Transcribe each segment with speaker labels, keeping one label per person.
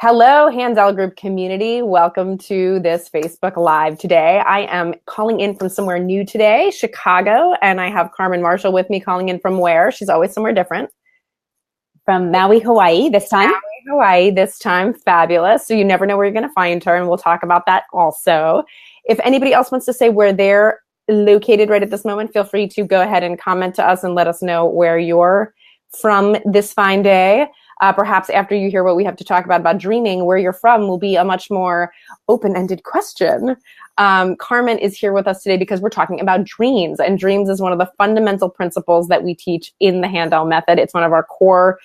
Speaker 1: Hello, Handel Group community. Welcome to this Facebook Live today. I am calling in from somewhere new today, Chicago, and I have Carmen Marshall with me calling in from where? She's always somewhere different.
Speaker 2: From Maui, Hawaii this time.
Speaker 1: Maui, Hawaii this time. Fabulous. So you never know where you're going to find her, and we'll talk about that also. If anybody else wants to say where they're located right at this moment, feel free to go ahead and comment to us and let us know where you're from this fine day. Perhaps after you hear what we have to talk about dreaming, where you're from will be a much more open-ended question. Carmen is here with us today because we're talking about dreams, and dreams is one of the fundamental principles that we teach in the Handel Method. It's one of our core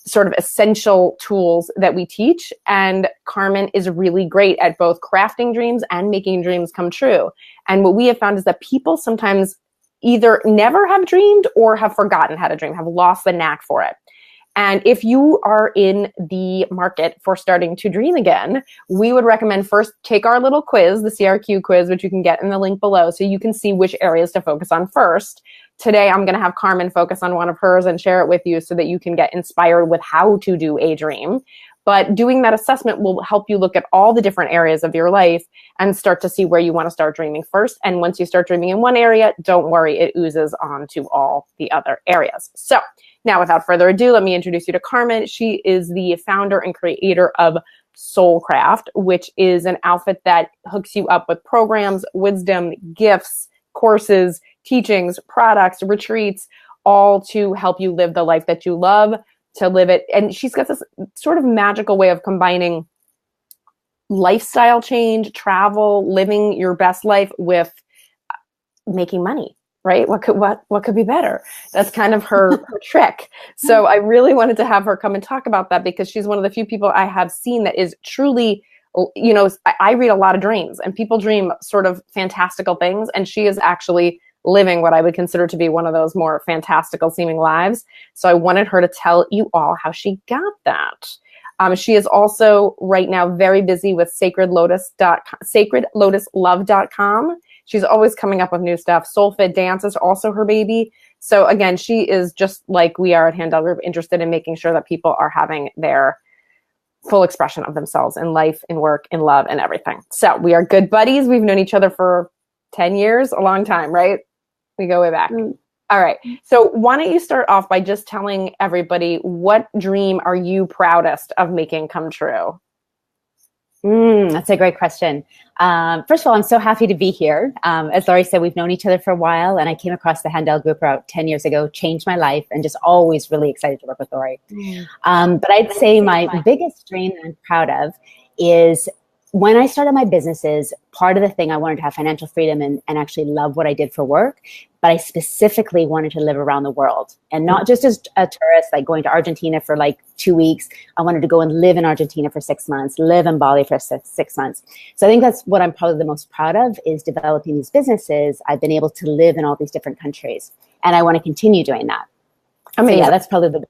Speaker 1: sort of essential tools that we teach, and Carmen is really great at both crafting dreams and making dreams come true. And what we have found is that people sometimes either never have dreamed or have forgotten how to dream, have lost the knack for it. And if you are in the market for starting to dream again, we would recommend first take our little quiz, the CRQ quiz, which you can get in the link below, so you can see which areas to focus on first. Today, I'm going to have Carmen focus on one of hers and share it with you so that you can get inspired with how to do a dream. But doing that assessment will help you look at all the different areas of your life and start to see where you want to start dreaming first. And once you start dreaming in one area, don't worry, it oozes onto all the other areas. So now, without further ado, let me introduce you to Carmen. She is the founder and creator of Soulcraft, which is an outfit that hooks you up with programs, wisdom, gifts, courses, teachings, products, retreats, all to help you live the life that you love, to live it. And she's got this sort of magical way of combining lifestyle change, travel, living your best life with making money, right? What could be better? That's kind of her trick. So I really wanted to have her come and talk about that because she's one of the few people I have seen that is truly, I read a lot of dreams and people dream sort of fantastical things. And she is actually living what I would consider to be one of those more fantastical seeming lives. So I wanted her to tell you all how she got that. She is also right now very busy with sacredlotuslove.com. She's always coming up with new stuff. Soulfit Dance is also her baby. So again, she is just like we are at Handel Group, interested in making sure that people are having their full expression of themselves in life, in work, in love, and everything. So we are good buddies. We've known each other for 10 years, a long time, right? We go way back. All right. So why don't you start off by just telling everybody, what dream are you proudest of making come true?
Speaker 2: That's a great question. First of all, I'm so happy to be here. As Laurie said, we've known each other for a while, and I came across the Handel Group about 10 years ago, changed my life, and just always really excited to work with Laurie. But I'd say my biggest dream that I'm proud of is when I started my businesses, part of the thing I wanted to have financial freedom and actually love what I did for work, but I specifically wanted to live around the world and not just as a tourist, like going to Argentina for like 2 weeks. I wanted to go and live in Argentina for 6 months, live in Bali for 6 months. So I think that's what I'm probably the most proud of, is developing these businesses. I've been able to live in all these different countries, and I want to continue doing that.
Speaker 1: Amazing.
Speaker 2: So yeah, that's probably the.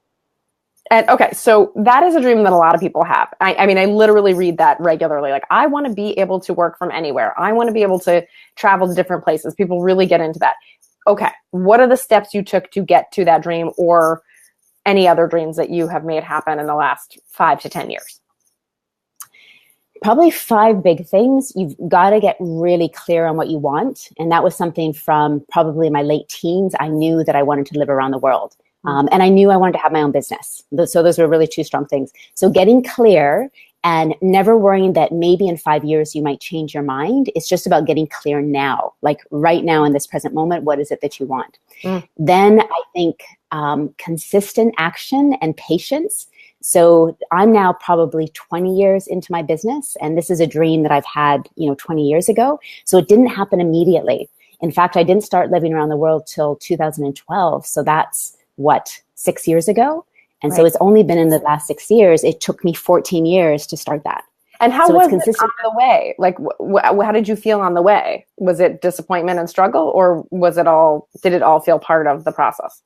Speaker 1: And okay, so that is a dream that a lot of people have. I mean, I literally read that regularly. Like, I want to be able to work from anywhere. I want to be able to travel to different places. People really get into that. Okay, what are the steps you took to get to that dream, or any other dreams that you have made happen in the last 5 to 10 years?
Speaker 2: Probably 5 big things. You've got to get really clear on what you want. And that was something from probably my late teens. I knew that I wanted to live around the world. And I knew I wanted to have my own business. So those were really 2 strong things. So getting clear and never worrying that maybe in 5 years you might change your mind. It's just about getting clear now, like right now in this present moment, what is it that you want? Then I think consistent action and patience. So I'm now probably 20 years into my business, and this is a dream that I've had, 20 years ago. So it didn't happen immediately. In fact, I didn't start living around the world till 2012. So that's 6 years ago. And so it's only been in the last 6 years. It took me 14 years to start that.
Speaker 1: And how was it on the way? Like, how did you feel on the way? Was it disappointment and struggle, or did it all feel part of the process?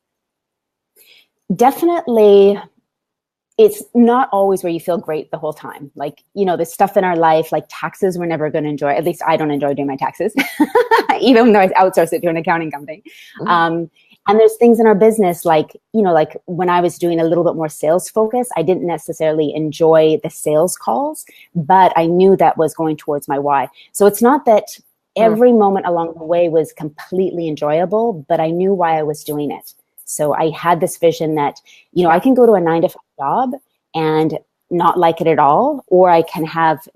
Speaker 2: Definitely. It's not always where you feel great the whole time. Like, there's stuff in our life, like taxes we're never going to enjoy. At least I don't enjoy doing my taxes, even though I outsource it to an accounting company. And there's things in our business, like, like when I was doing a little bit more sales focus, I didn't necessarily enjoy the sales calls, but I knew that was going towards my why. So it's not that every moment along the way was completely enjoyable, but I knew why I was doing it. So I had this vision that, I can go to a 9-to-5 job and not like it at all, or I can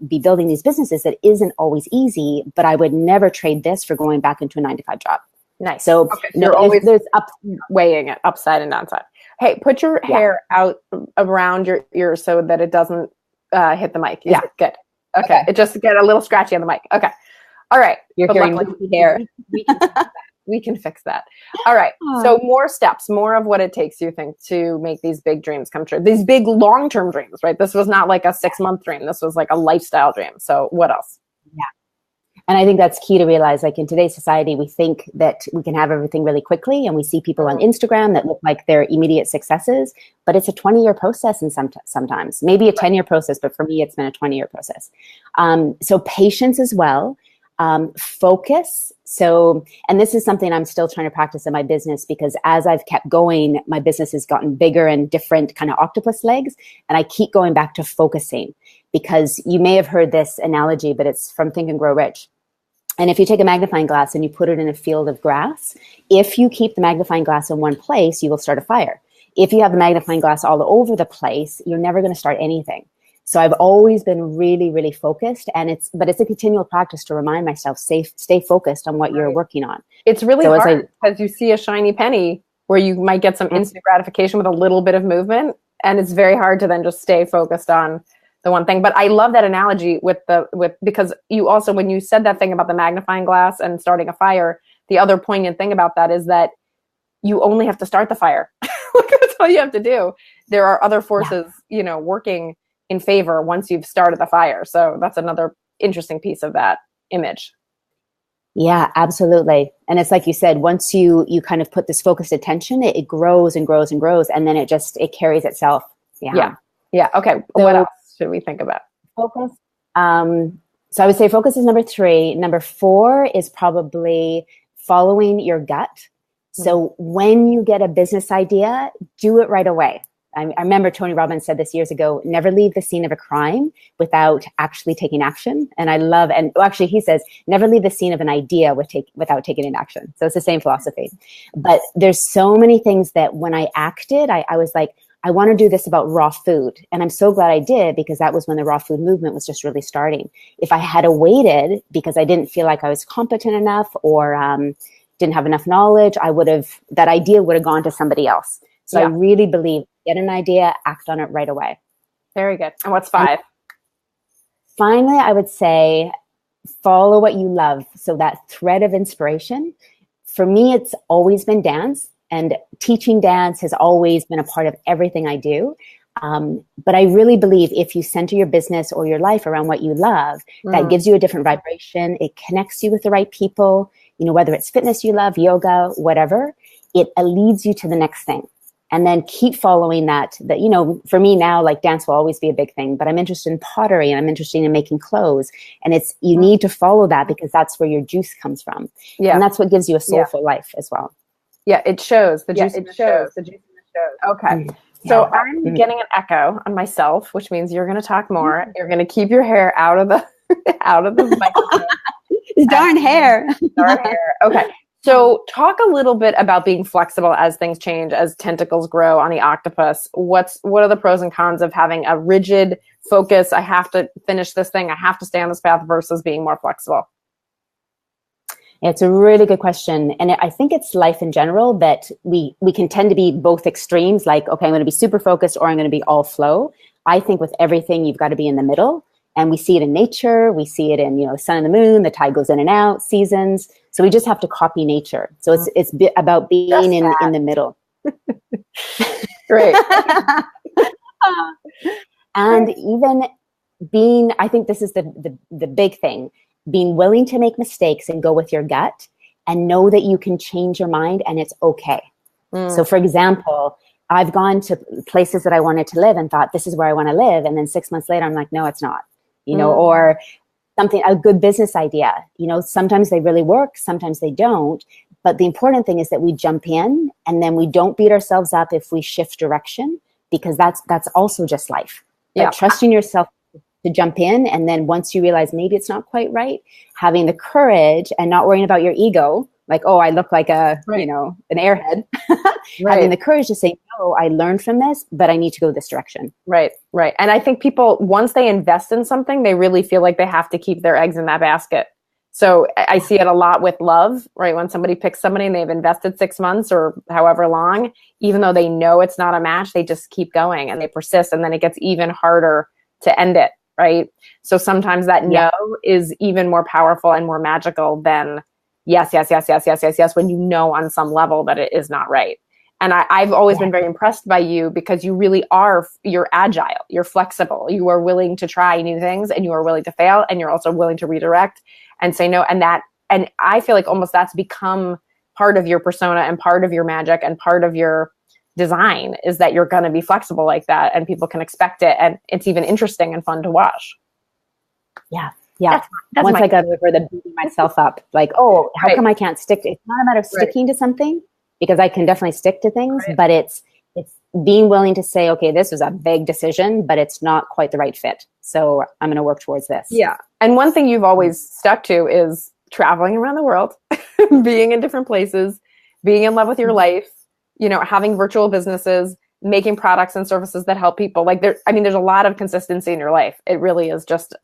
Speaker 2: be building these businesses that isn't always easy, but I would never trade this for going back into a 9-to-5 job.
Speaker 1: Nice.
Speaker 2: So
Speaker 1: you're always weighing it upside and downside. Hey, put your hair out around your ear so that it doesn't hit the mic. Yeah, good. Okay. It just get a little scratchy on the mic. Okay. All right.
Speaker 2: You're hearing loopy hair.
Speaker 1: We can fix that. All right. So more steps, more of what it takes, you think, to make these big dreams come true. These big long-term dreams, right? This was not like a 6-month dream. This was like a lifestyle dream. So what else?
Speaker 2: Yeah. And I think that's key to realize, like in today's society, we think that we can have everything really quickly, and we see people on Instagram that look like they're immediate successes, but it's a 20-year process, and sometimes maybe a 10-year process, but for me, it's been a 20-year process. So patience as well, focus. So, and this is something I'm still trying to practice in my business, because as I've kept going, my business has gotten bigger and different kind of octopus legs, and I keep going back to focusing, because you may have heard this analogy, but it's from Think and Grow Rich. And if you take a magnifying glass and you put it in a field of grass, if you keep the magnifying glass in one place, you will start a fire. If you have the magnifying glass all over the place, you're never going to start anything. So I've always been really, really focused, and it's a continual practice to remind myself, stay focused on what you're working on.
Speaker 1: It's really hard because you see a shiny penny where you might get some instant gratification with a little bit of movement, and it's very hard to then just stay focused on the one thing. But I love that analogy because you also, when you said that thing about the magnifying glass and starting a fire, the other poignant thing about that is that you only have to start the fire. That's all you have to do. There are other forces, working in favor once you've started the fire. So that's another interesting piece of that image.
Speaker 2: Yeah, absolutely. And it's like you said, once you kind of put this focused attention, it grows and grows and grows, and then it carries itself. Yeah.
Speaker 1: Okay. So, what else should we think about?
Speaker 2: Focus. So I would say focus is number 3. Number 4 is probably following your gut. So when you get a business idea, do it right away. I remember Tony Robbins said this years ago, never leave the scene of a crime without actually taking action. And actually he says, never leave the scene of an idea without taking an action. So it's the same philosophy. But there's so many things that when I acted, I was like, I want to do this about raw food. And I'm so glad I did, because that was when the raw food movement was just really starting. If I had waited because I didn't feel like I was competent enough or didn't have enough knowledge, that idea would have gone to somebody else. So I really believe, get an idea, act on it right away.
Speaker 1: Very good. And what's 5?
Speaker 2: And finally, I would say follow what you love. So that thread of inspiration. For me, it's always been dance, and teaching dance has always been a part of everything I do. But I really believe if you center your business or your life around what you love, that gives you a different vibration. It connects you with the right people, whether it's fitness you love, yoga, whatever, it leads you to the next thing. And then keep following that, for me now, like dance will always be a big thing, but I'm interested in pottery and I'm interested in making clothes. And you need to follow that, because that's where your juice comes from. Yeah. And that's what gives you a soulful life as well.
Speaker 1: Yeah, it shows. The juice in the shows. The juice in the shows. Okay. So I'm getting an echo on myself, which means you're going to talk more. You're going to keep your hair out of the microphone.
Speaker 2: Darn hair.
Speaker 1: Okay. So talk a little bit about being flexible as things change, as tentacles grow on the octopus. What are the pros and cons of having a rigid focus? I have to finish this thing. I have to stay on this path, versus being more flexible.
Speaker 2: It's a really good question. And I think it's life in general that we can tend to be both extremes, like, okay, I'm going to be super focused or I'm going to be all flow. I think with everything, you've got to be in the middle. And we see it in nature. We see it in, the sun and the moon, the tide goes in and out, seasons. So we just have to copy nature. So it's about being in the middle.
Speaker 1: Great.
Speaker 2: And even being, I think this is the big thing, being willing to make mistakes and go with your gut and know that you can change your mind and it's okay. So for example, I've gone to places that I wanted to live and thought, this is where I want to live. And then 6 months later, I'm like, no, it's not, or something, a good business idea, sometimes they really work, sometimes they don't, But the important thing is that we jump in, and then we don't beat ourselves up if we shift direction, because that's also just life. But trusting yourself to jump in, and then once you realize maybe it's not quite right, having the courage and not worrying about your ego, like, oh, I look like an airhead. Having the courage to say, no, I learned from this, but I need to go this direction.
Speaker 1: Right. And I think people, once they invest in something, they really feel like they have to keep their eggs in that basket. So I see it a lot with love, right? When somebody picks somebody and they've invested 6 months or however long, even though they know it's not a match, they just keep going and they persist, and then it gets even harder to end it, right? So sometimes that no is even more powerful and more magical than yes, when you know on some level that it is not right. And I've always been very impressed by you, because you really you're agile, you're flexible, you are willing to try new things, and you are willing to fail, and you're also willing to redirect and say no. And I feel like almost that's become part of your persona and part of your magic and part of your design, is that you're going to be flexible like that, and people can expect it, and it's even interesting and fun to watch.
Speaker 2: Yeah. That's once I got over the beating myself up, like, oh, how come I can't stick to it? It's not a matter of sticking to something, because I can definitely stick to things, but it's being willing to say, okay, this was a big decision, but it's not quite the right fit. So I'm going to work towards this.
Speaker 1: Yeah. And one thing you've always stuck to is traveling around the world, being in different places, being in love with your life, having virtual businesses, making products and services that help people. Like there's a lot of consistency in your life. It really is just,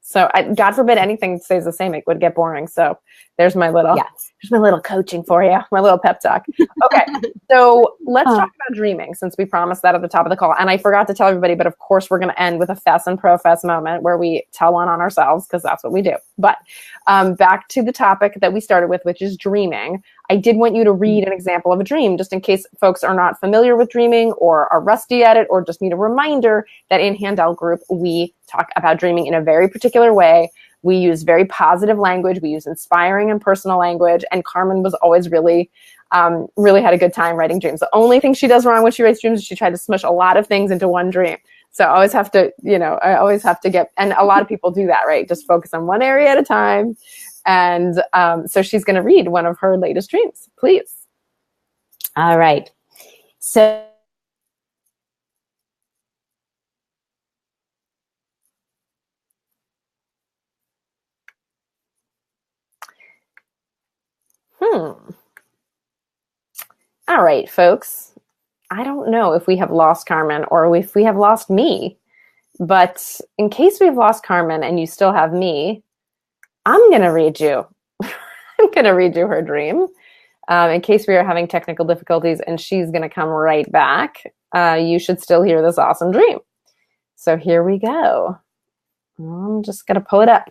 Speaker 1: so God forbid anything stays the same. It would get boring. So there's my little coaching for you, my little pep talk. Okay. So let's talk about dreaming, since we promised that at the top of the call. And I forgot to tell everybody, but of course we're going to end with a fess and profess moment where we tell one on ourselves, because that's what we do. But back to the topic that we started with, which is dreaming. I did want you to read an example of a dream, just in case folks are not familiar with dreaming or are rusty at it, or just need a reminder that in Handel Group, we talk about dreaming in a very particular way. We use very positive language. We use inspiring and personal language. And Carmen was always really had a good time writing dreams. The only thing she does wrong when she writes dreams is she tried to smush a lot of things into one dream. So I always have to get, and a lot of people do that, right? Just focus on one area at a time. And so she's going to read one of her latest dreams, please.
Speaker 2: All right. So
Speaker 1: all right, folks. I don't know if we have lost Carmen or if we have lost me, but in case we've lost Carmen and you still have me, I'm going to read you. I'm going to read you her dream in case we are having technical difficulties, and she's going to come right back. You should still hear this awesome dream. So here we go. I'm just going to pull it up.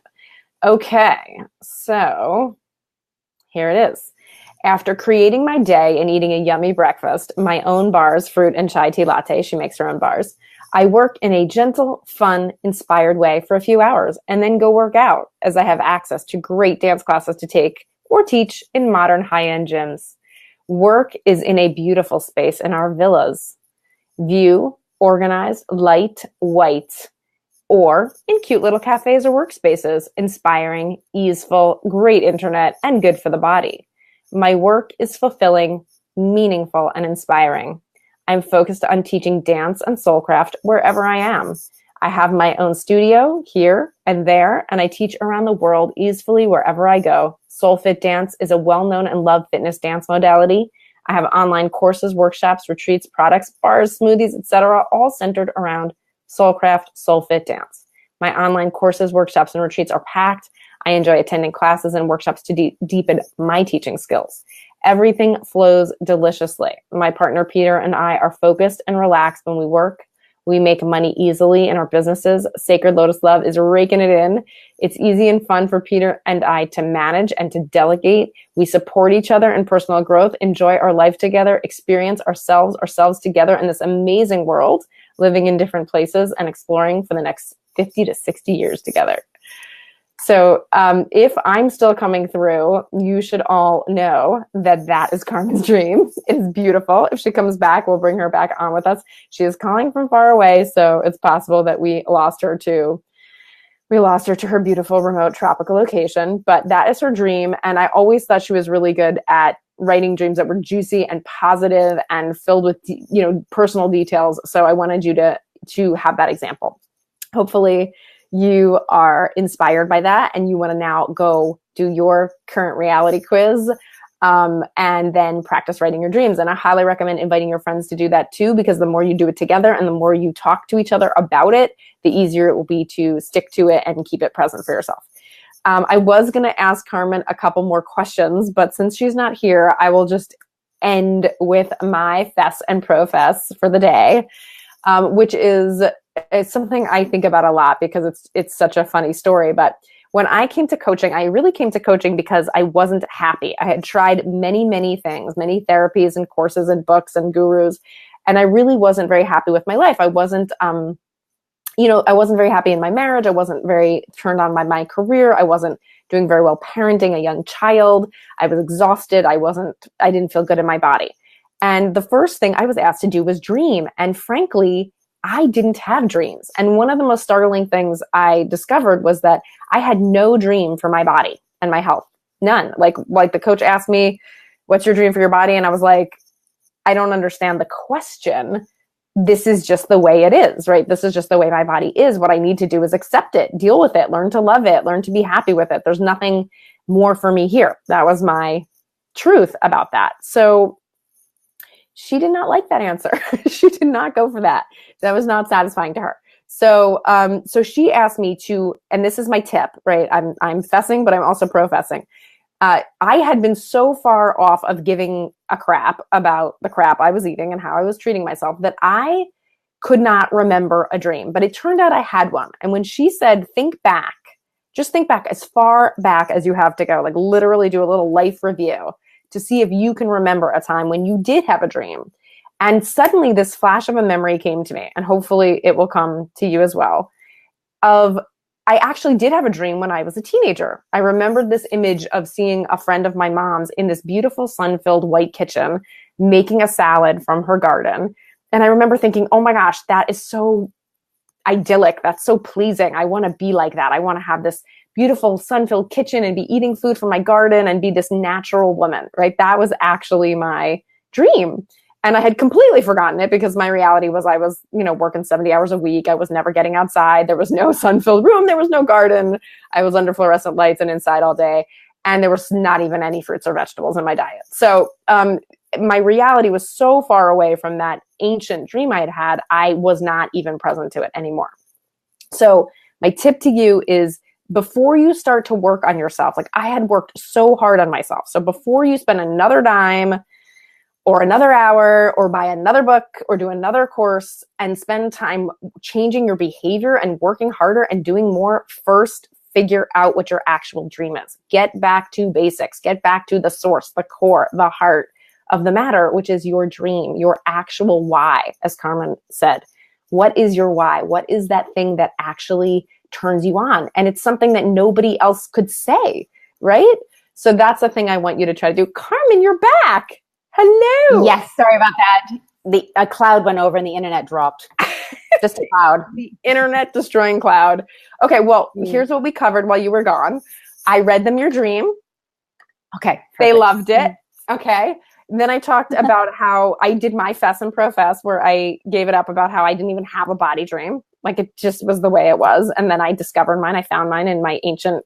Speaker 1: Okay, so here it is. After creating my day and eating a yummy breakfast, my own bars, fruit and chai tea latte, she makes her own bars, I work in a gentle, fun, inspired way for a few hours and then go work out, as I have access to great dance classes to take or teach in modern high-end gyms. Work is in a beautiful space in our villas. View, organized, light, white, or in cute little cafes or workspaces, inspiring, easeful, great internet, and good for the body. My work is fulfilling, meaningful, and inspiring. I'm focused on teaching dance and soulcraft wherever I am. I have my own studio here and there, and I teach around the world easily wherever I go. SoulFit dance is a well-known and loved fitness dance modality. I have online courses, workshops, retreats, products, bars, smoothies, etc., all centered around soulcraft, SoulFit dance. My online courses, workshops, and retreats are packed. I enjoy attending classes and workshops to deepen my teaching skills. Everything flows deliciously. My partner, Peter, and I are focused and relaxed when we work. We make money easily in our businesses. Sacred Lotus Love is raking it in. It's easy and fun for Peter and I to manage and to delegate. We support each other in personal growth, enjoy our life together, experience ourselves together in this amazing world, living in different places and exploring for the next 50 to 60 years together. So if I'm still coming through, you should all know that that is Carmen's dream. It is beautiful. If she comes back, we'll bring her back on with us. She is calling from far away, so it's possible that we lost her to We lost her to her beautiful remote tropical location, but that is her dream. And I always thought she was really good at writing dreams that were juicy and positive and filled with, personal details. So I wanted you to have that example. Hopefully you are inspired by that and you want to now go do your current reality quiz, and then practice writing your dreams. And I highly recommend inviting your friends to do that too, because the more you do it together and the more you talk to each other about it, the easier it will be to stick to it and keep it present for yourself. I was going to ask Carmen a couple more questions, but since she's not here, I will just end with my fess and profess for the day, which is something I think about a lot because it's such a funny story. But when I came to coaching, I really came to coaching because I wasn't happy. I had tried many, many things, many therapies and courses and books and gurus, and I really wasn't very happy with my life. I wasn't, I wasn't very happy in my marriage. I wasn't very turned on by my career. I wasn't doing very well parenting a young child. I was exhausted. I didn't feel good in my body. And the first thing I was asked to do was dream. And frankly, I didn't have dreams. And one of the most startling things I discovered was that I had no dream for my body and my health. None. Like the coach asked me, what's your dream for your body? And I was like, I don't understand the question. This is just the way it is, right? This is just the way my body is. What I need to do is accept it, deal with it, learn to love it, learn to be happy with it. There's nothing more for me here. That was my truth about that. So she did not like that answer. She did not go for that. That was not satisfying to her. So, so she asked me to, and this is my tip, right? I'm fessing, but I'm also professing. I had been so far off of giving a crap about the crap I was eating and how I was treating myself that I could not remember a dream. But it turned out I had one. And when she said, just think back as far back as you have to go, like literally do a little life review to see if you can remember a time when you did have a dream. And suddenly this flash of a memory came to me, and hopefully it will come to you as well, I actually did have a dream when I was a teenager. I remembered this image of seeing a friend of my mom's in this beautiful sun-filled white kitchen making a salad from her garden. And I remember thinking, oh my gosh, that is so idyllic. That's so pleasing. I want to be like that. I want to have this beautiful sun-filled kitchen and be eating food from my garden and be this natural woman, right? That was actually my dream. And I had completely forgotten it because my reality was I was, working 70 hours a week. I was never getting outside. There was no sun-filled room. There was no garden. I was under fluorescent lights and inside all day. And there was not even any fruits or vegetables in my diet. So my reality was so far away from that ancient dream I had, I was not even present to it anymore. So my tip to you is before you start to work on yourself, like I had worked so hard on myself. So before you spend another dime or another hour or buy another book or do another course and spend time changing your behavior and working harder and doing more, first figure out what your actual dream is. Get back to basics. Get back to the source, the core, the heart of the matter, which is your dream, your actual why, as Carmen said. What is your why? What is that thing that actually turns you on? And it's something that nobody else could say, right? So that's the thing I want you to try to do. Carmen, you're back. Hello.
Speaker 2: Yes, sorry about that. A cloud went over and the internet dropped. Just a cloud.
Speaker 1: The internet destroying cloud. Okay, well, here's what we covered while you were gone. I read them your dream.
Speaker 2: Okay. Perfect.
Speaker 1: They loved it. Okay. And then I talked about how I did my fess and profess where I gave it up about how I didn't even have a body dream. Like it just was the way it was. And then I discovered mine. I found mine in my ancient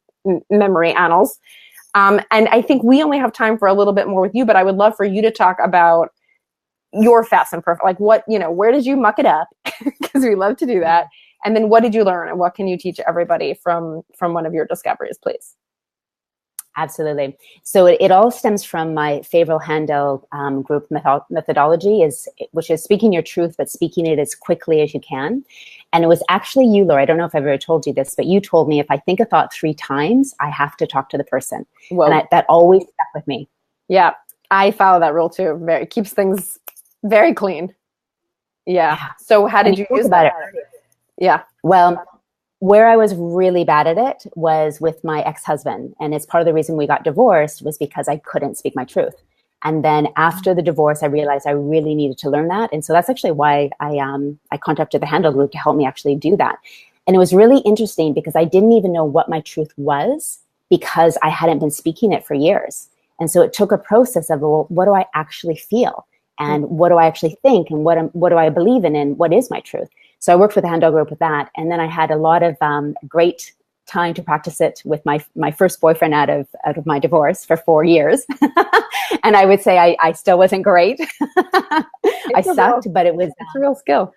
Speaker 1: memory annals. And I think we only have time for a little bit more with you, but I would love for you to talk about your fess and profess. Like what, where did you muck it up? Because we love to do that. And then what did you learn and what can you teach everybody from one of your discoveries, please?
Speaker 2: Absolutely. So it all stems from my favorite Handel group methodology, which is speaking your truth, but speaking it as quickly as you can. And it was actually you, Laurie. I don't know if I've ever told you this, but you told me if I think a thought 3 times, I have to talk to the person. Whoa. And that always stuck with me.
Speaker 1: Yeah, I follow that rule too. It keeps things very clean. Yeah. So how did you use that? Yeah.
Speaker 2: Well, where I was really bad at it was with my ex-husband. And it's part of the reason we got divorced was because I couldn't speak my truth. And then after the divorce, I realized I really needed to learn that. And so that's actually why I contacted the Handel group to help me actually do that. And it was really interesting because I didn't even know what my truth was because I hadn't been speaking it for years. And so it took a process of, well, what do I actually feel? And what do I actually think? And what do I believe in? And what is my truth? So I worked with the Handel group with that. And then I had a lot of great time to practice it with my first boyfriend out of my divorce for 4 years. And I would say I still wasn't great. I sucked, but it's
Speaker 1: a real skill.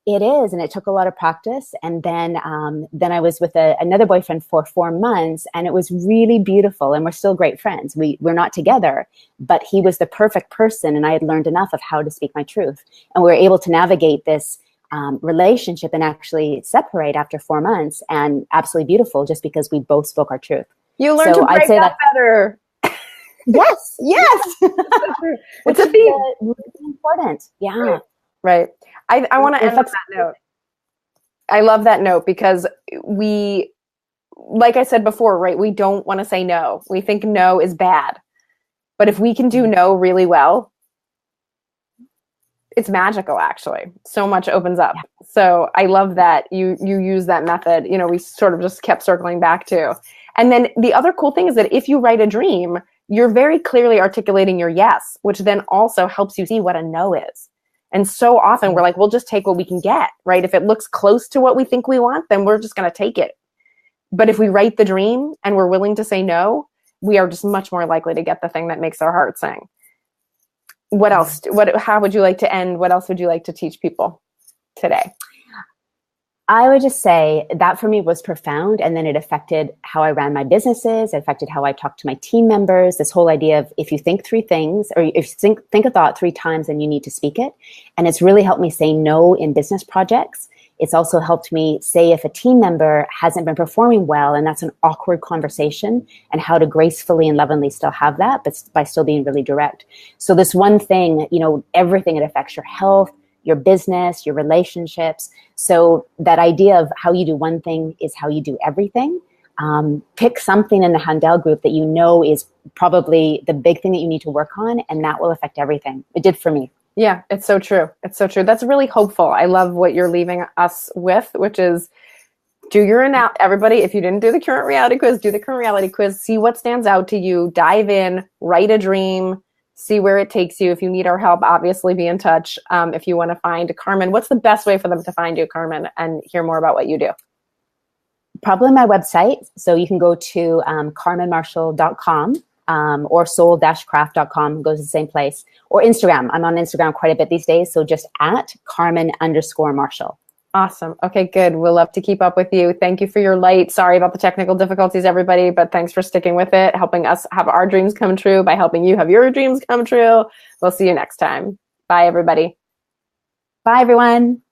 Speaker 2: It is, and it took a lot of practice. And then I was with another boyfriend for 4 months, and it was really beautiful. And we're still great friends. We're not together, but he was the perfect person, and I had learned enough of how to speak my truth. And we were able to navigate this relationship and actually separate after 4 months, and absolutely beautiful, just because we both spoke our truth.
Speaker 1: You learned to break that better.
Speaker 2: Yes, yes.
Speaker 1: It's a theme.
Speaker 2: Really important. Yeah.
Speaker 1: Right. I want to end on that note. I love that note because we, like I said before, right, we don't want to say no. We think no is bad. But if we can do no really well, it's magical, actually. So much opens up. Yeah. So I love that you use that method. You know, we sort of just kept circling back to. And then the other cool thing is that if you write a dream, you're very clearly articulating your yes, which then also helps you see what a no is. And so often we're like, we'll just take what we can get, right? If it looks close to what we think we want, then we're just going to take it. But if we write the dream and we're willing to say no, we are just much more likely to get the thing that makes our heart sing. What else? How would you like to end? What else would you like to teach people today?
Speaker 2: I would just say that for me was profound. And then it affected how I ran my businesses. It affected how I talked to my team members. This whole idea of if you think 3 things, or if you think a thought 3 times, then you need to speak it. And it's really helped me say no in business projects. It's also helped me say if a team member hasn't been performing well, and that's an awkward conversation, and how to gracefully and lovingly still have that, but by still being really direct. So this one thing, you know, everything, it affects your health, your business, your relationships. So that idea of how you do one thing is how you do everything. Pick something in the Handel group that you know is probably the big thing that you need to work on, and that will affect everything. It did for me.
Speaker 1: Yeah, it's so true. It's so true. That's really hopeful. I love what you're leaving us with, which is do your everybody, if you didn't do the current reality quiz, do the current reality quiz, see what stands out to you, dive in, write a dream, see where it takes you. If you need our help, obviously be in touch. If you want to find Carmen, what's the best way for them to find you, Carmen, and hear more about what you do?
Speaker 2: Probably my website. So you can go to carmenmarshall.com or soul-craft.com, goes to the same place. Or Instagram. I'm on Instagram quite a bit these days. So just at Carmen_Marshall.
Speaker 1: Awesome. Okay, good. We'll love to keep up with you. Thank you for your light. Sorry about the technical difficulties, everybody, but thanks for sticking with it, helping us have our dreams come true by helping you have your dreams come true. We'll see you next time. Bye, everybody.
Speaker 2: Bye, everyone.